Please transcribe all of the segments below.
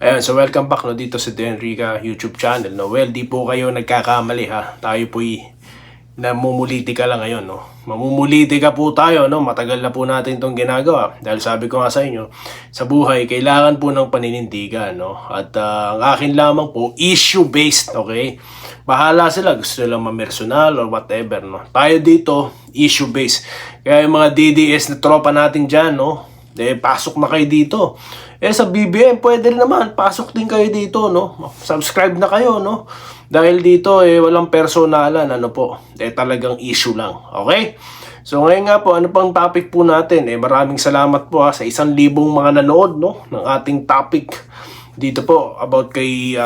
Ayan, so welcome back no dito sa Denrica YouTube channel no. Well, di po kayo nagkakamali ha. Tayo po'y namumulitika lang ngayon no. Mamumulitika po tayo no. Matagal na po natin 'tong ginagawa. Dahil sabi ko nga sa inyo, sa buhay kailangan po ng paninindigan no. At ang akin lamang po issue based, okay? Bahala sila, gusto nilang mamersonal or whatever no. Tayo dito issue based. Kaya yung mga DDS na tropa natin diyan no, pasok na kayo dito. Sa BBM, pwede rin naman. Pasok din kayo dito, no? Subscribe na kayo, no? Dahil dito, walang personalan, ano po. Talagang issue lang. Okay? So, ngayon nga po, ano pang topic po natin? Maraming salamat po sa 1,000 mga nanood, no? Ng ating topic. Dito po, about kay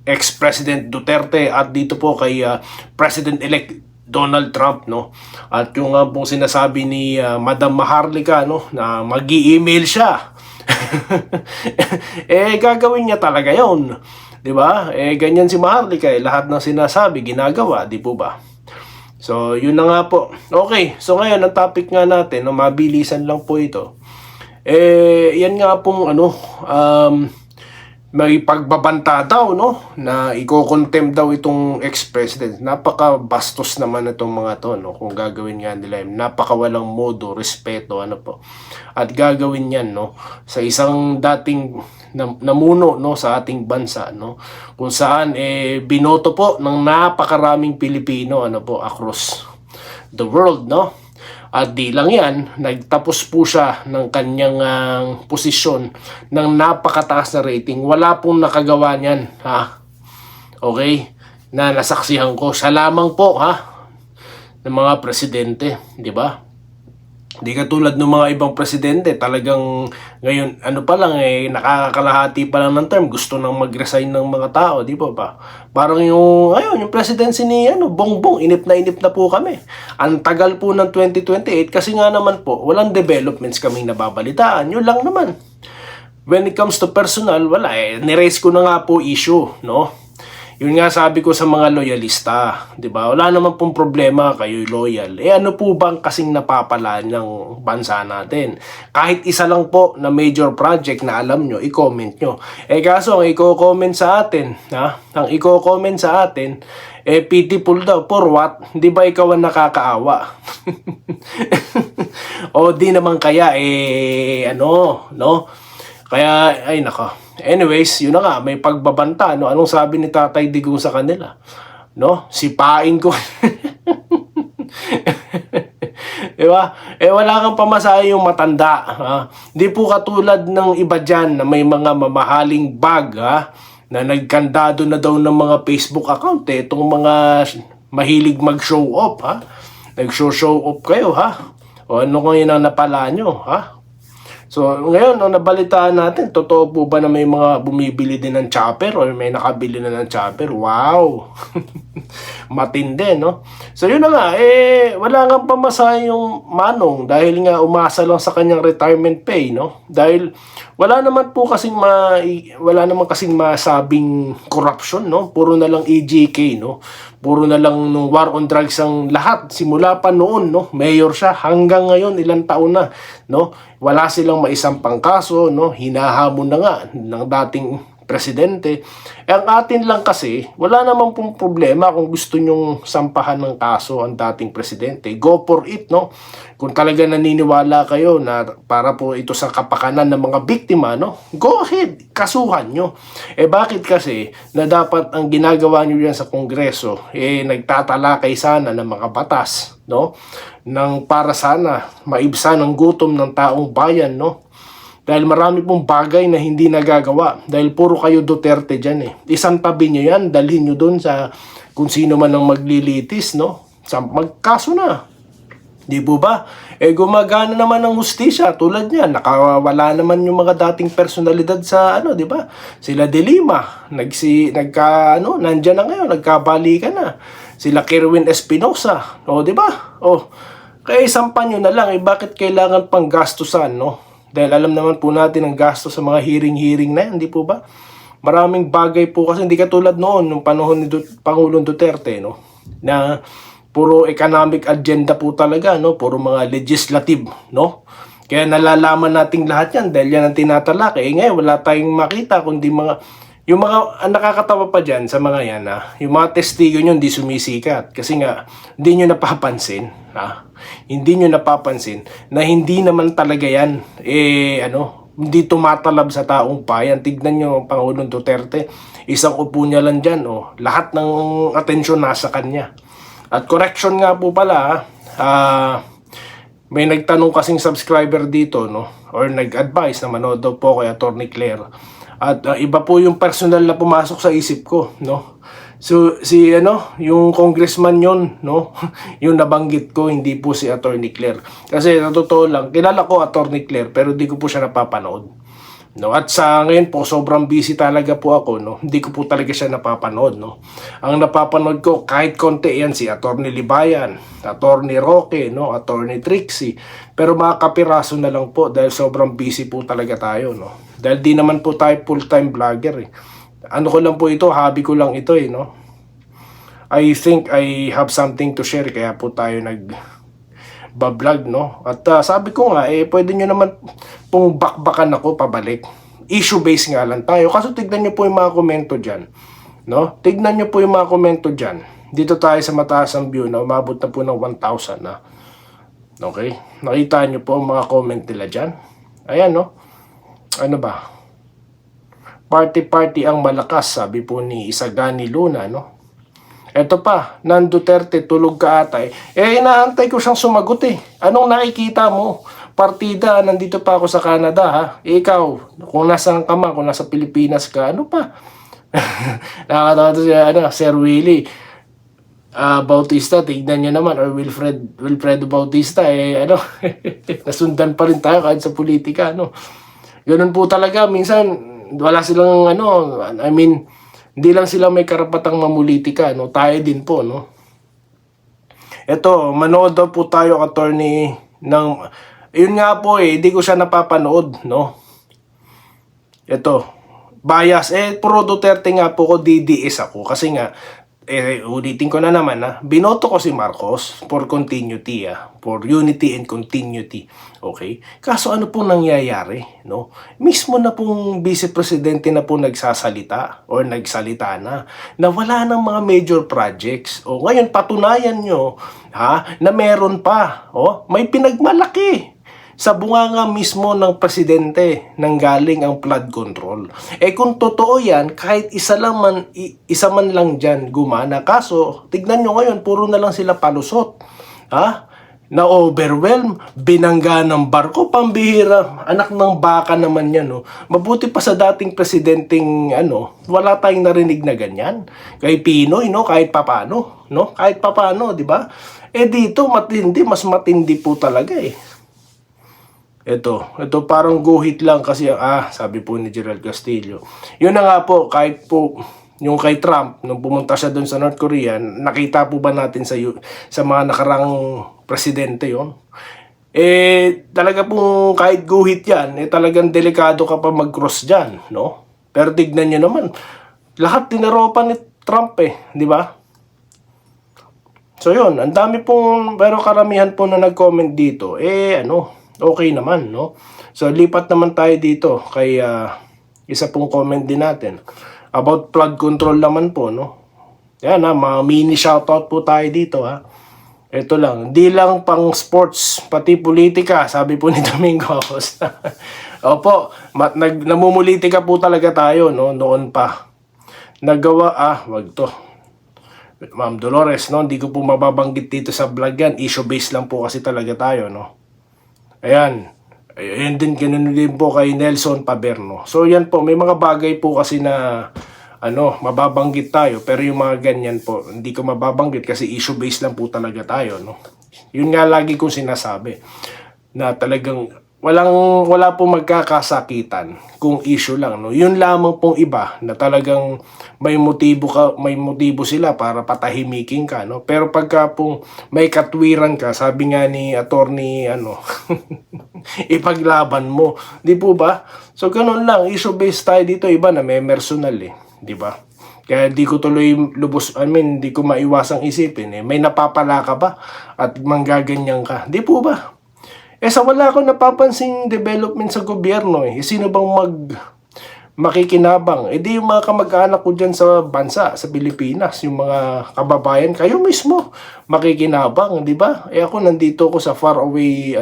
ex-President Duterte at dito po kay President-elect Donald Trump, no? At yung pong sinasabi ni Madam Maharlika, no? Na mag-i-email siya. Gagawin niya talaga yon, di ba? Ganyan si Maharlika, lahat ng sinasabi ginagawa, di po ba? So yun na nga po. Okay, so ngayon ang topic nga natin, no, mabilisan lang po ito. Yan nga pong may pagbabanta daw, no, na iko-contemn daw itong ex-president. Napaka-bastos naman itong mga to, no, kung gagawin nga nila. Napaka-walang modo, respeto, ano po. At gagawin yan, no, sa isang dating namuno, no, sa ating bansa, no, kung saan binoto po ng napakaraming Pilipino, ano po, across the world, no. At di lang yan, nagtapos po siya ng kanyang posisyon ng napakataas na rating. Wala pong nakagawa niyan, ha? Okay? Na nasaksihan ko. Siya lamang po, ha? Ng mga presidente, di ba? Di katulad ng mga ibang presidente, talagang ngayon, ano pa lang, nakakalahati pa lang ng term, gusto nang mag-resign ng mga tao, di ba ba? Parang yung presidency ni Bongbong, inip na po kami. Ang tagal po ng 2028 kasi nga naman po, walang developments kaming nababalitaan. Yun lang naman. When it comes to personal, wala niraise ko na nga po issue, no? Yun nga sabi ko sa mga loyalista, di ba? Wala naman pong problema kayo loyal. Ano po bang kasing napapala ng bansa natin? Kahit isa lang po na major project na alam nyo, i-comment nyo. Kaso ang i-comment sa atin, ha? Ang i-comment sa atin, pitiful daw. For what? Di ba ikaw ang nakakaawa? O di naman kaya, no? Kaya, ay nako. Anyways, yun na nga, may pagbabanta, no? Anong sabi ni Tatay Digong sa kanila? No? Sipain ko. Diba? Wala kang pamasahe yung matanda, ha? Di po katulad ng iba dyan na may mga mamahaling bag, ha? Na nagkandado na daw ng mga Facebook account, itong mga mahilig mag-show off, ha? Nag-show off kayo, ha? O ano ngayon ang napala nyo, ha? So, ngayon, nabalitaan natin, totoo po ba na may mga bumibili din ng chopper or may nakabili na ng chopper? Wow! Matindi, no? So, yun na nga, wala nga pamasahe yung Manong dahil nga umasa lang sa kanyang retirement pay, no? Dahil wala naman kasing masabing corruption, no? Puro na lang EJK, no? Puro na lang nung war on drugs ang lahat. Simula pa noon, no? Mayor siya hanggang ngayon, ilang taon na, no? Wala silang maisampang kaso, no? Hinahamon na nga ng dating presidente. Ang atin lang kasi, wala namang pong problema kung gusto nyong sampahan ng kaso ang dating presidente. Go for it, no? Kung talaga naniniwala kayo na para po ito sa kapakanan ng mga biktima, no? Go ahead, kasuhan nyo. Bakit kasi na dapat ang ginagawa nyo yan sa Kongreso, nagtatalakay sana ng mga batas, no? Nang para sana maibsan ang gutom ng taong bayan, no? Dahil marami pong bagay na hindi nagagawa. Dahil puro kayo Duterte dyan Isang tabi nyo yan, dalhin nyo dun sa kung sino man ang maglilitis, no? Magkaso na. Di po ba? Gumagana naman ang hustisya. Tulad niyan, nakawala naman yung mga dating personalidad sa di ba? Sila De Lima, nandiyan na ngayon, nagkabalikan na. Sila Kerwin Espinosa, di ba? Kaya isampan nyo na lang, bakit kailangan pang gastusan, no? Dahil alam naman po natin ang gasto sa mga hearing na yan, di po ba? Maraming bagay po kasi hindi katulad noon, nung panahon ni Pangulong Duterte, no? Na puro economic agenda po talaga, no? Puro mga legislative, no? Kaya nalalaman nating lahat yan dahil yan ang tinatalak. Ngayon wala tayong makita kundi yung mga ang nakakatawa pa dyan sa mga yan, yung mga testigo nyo hindi sumisikat. Kasi nga, hindi nyo napapansin, hindi nyo napapansin na hindi naman talaga yan, hindi tumatalab sa taong bayan. Tignan nyo ang Pangulong Duterte, isang upo niya lang dyan, lahat ng atensyon nasa kanya. At correction nga po pala, may nagtanong kasing subscriber dito, or nag-advise na manood daw po kay Atty. Claire. At iba po yung personal na pumasok sa isip ko, So yung congressman yon, yung nabanggit ko, hindi po si Atty. Claire. Kasi sa totoo lang, kilala ko Atty. Claire pero di ko po siya napapanood. At sa ngayon po, sobrang busy talaga po ako, Hindi ko po talaga siya napapanood, Ang napapanood ko, kahit konti yan, si Atty. Libayan, Atty. Roque, Atty. Trixie. Pero mga kapiraso na lang po dahil sobrang busy po talaga tayo, Dahil di naman po tayo full-time vlogger, Ano ko lang po ito, hobby ko lang ito, I think I have something to share, kaya po tayo nag-vlog, At sabi ko nga, pwede nyo naman pong bakbakan ako pabalik. Issue-based nga lang tayo. Kaso tignan nyo po yung mga komento dyan, Tignan nyo po yung mga komento dyan. Dito tayo sa mataas ang view na umabot na po ng 1,000 na. Okay? Nakita nyo po ang mga comment nila dyan. Ayan, Ano ba? Party ang malakas, sabi po ni Isagani Luna, Eto pa, Nan Duterte, tulog ka ata. Inaantay ko siyang sumagot Anong nakikita mo? Partida, nandito pa ako sa Canada, ha? Ikaw, kung nasaan ka man, kung nasa Pilipinas ka, ano pa? Nakakatawa to siya, Sir Willie Bautista, tignan nyo naman, or Wilfredo Bautista, nasundan pa rin tayo kahit sa politika, Ganun po talaga, minsan, wala silang, hindi lang sila may karapatang mamulitika, Tayo din po, Ito, manood daw po tayo, attorney, yun nga po hindi ko siya napapanood, Ito, bias, pro Duterte nga po ko, DDS ako, kasi nga, ulitin ko na naman, binoto ko si Marcos for continuity, for unity and continuity, okay? Kaso ano pong nangyayari, Mismo na pong Vice Presidente na po nagsasalita or nagsalita na wala ng mga major projects. Ngayon patunayan nyo, na meron pa, may pinagmalaki sa bunganga mismo ng presidente nang galing ang flood control. Kung totoo yan, kahit isa man lang dyan gumana. Kaso, tignan nyo ngayon, puro na lang sila palusot. Na-overwhelm, binangga ng barko, pambihira. Anak ng baka naman yan, Mabuti pa sa dating presidenteng, wala tayong narinig na ganyan. Kay Pinoy, kahit papano, Kahit papano, di ba? Dito, mas matindi po talaga, Ito parang guhit lang kasi, sabi po ni Gerald Castillo. Yun na nga po, kahit po yung kay Trump, nung pumunta siya doon sa North Korea, nakita po ba natin sa mga nakarang presidente yon? Talaga pong kahit guhit yan, talagang delikado ka pa mag-cross dyan, Pero tignan nyo naman, lahat tinaropa ni Trump, di ba? So yun, ang dami pong, pero karamihan po na nag-comment dito, okay naman, So, lipat naman tayo dito kay isa pong comment din natin. About flood control naman po, Yan, mga mini shoutout po tayo dito, Ito lang, di lang pang sports, pati politika, sabi po ni Domingo Acosta. Opo, namumulitika po talaga tayo, noon pa. Nagawa, wag to. Ma'am Dolores, hindi ko po mababanggit dito sa vlog yan. Issue-based lang po kasi talaga tayo, Ayan. Ayan din, ganun din po kay Nelson Paberno. So, yan po. May mga bagay po kasi na, mababanggit tayo. Pero yung mga ganyan po, hindi ko mababanggit kasi issue-based lang po talaga tayo, Yun nga lagi kong sinasabi. Na talagang, wala pong magkakasakitan kung issue lang, Yun lamang pong iba na talagang may motibo sila para patahimikin ka, Pero pagka pong may katwiran ka, sabi nga ni attorney, ipaglaban mo, di po ba? So ganun lang, issue-based tayo dito, iba na may personal, di ba? Kaya di ko tuloy di ko maiwasang isipin, may napapala ka ba at manggaganyan ka, di po ba? sa wala akong napapansing development sa gobyerno sino bang makikinabang? Di yung mga kamag-anak ko dyan sa bansa, sa Pilipinas, yung mga kababayan, kayo mismo makikinabang, di ba? Ako nandito ko sa far away,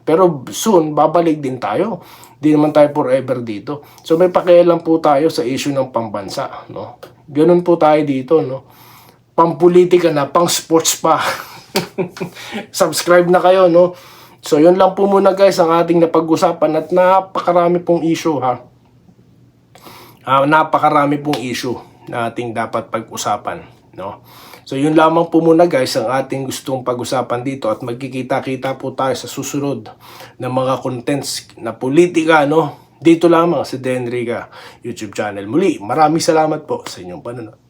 pero soon, babalik din tayo. Di naman tayo forever dito. So may pakialam po tayo sa issue ng pambansa, no? Ganun po tayo dito, no? Pampolitika na, pang sports pa. Subscribe na kayo, no? So yun lang po muna guys ang ating napag-usapan at napakarami pong issue napakarami pong issue na ating dapat pag-usapan, no? So yun lamang po muna guys ang ating gustong pag-usapan dito at magkikita-kita po tayo sa susunod na mga contents na politika, no? Dito lamang sa Denrica YouTube channel. Muli, maraming salamat po sa inyong panonood.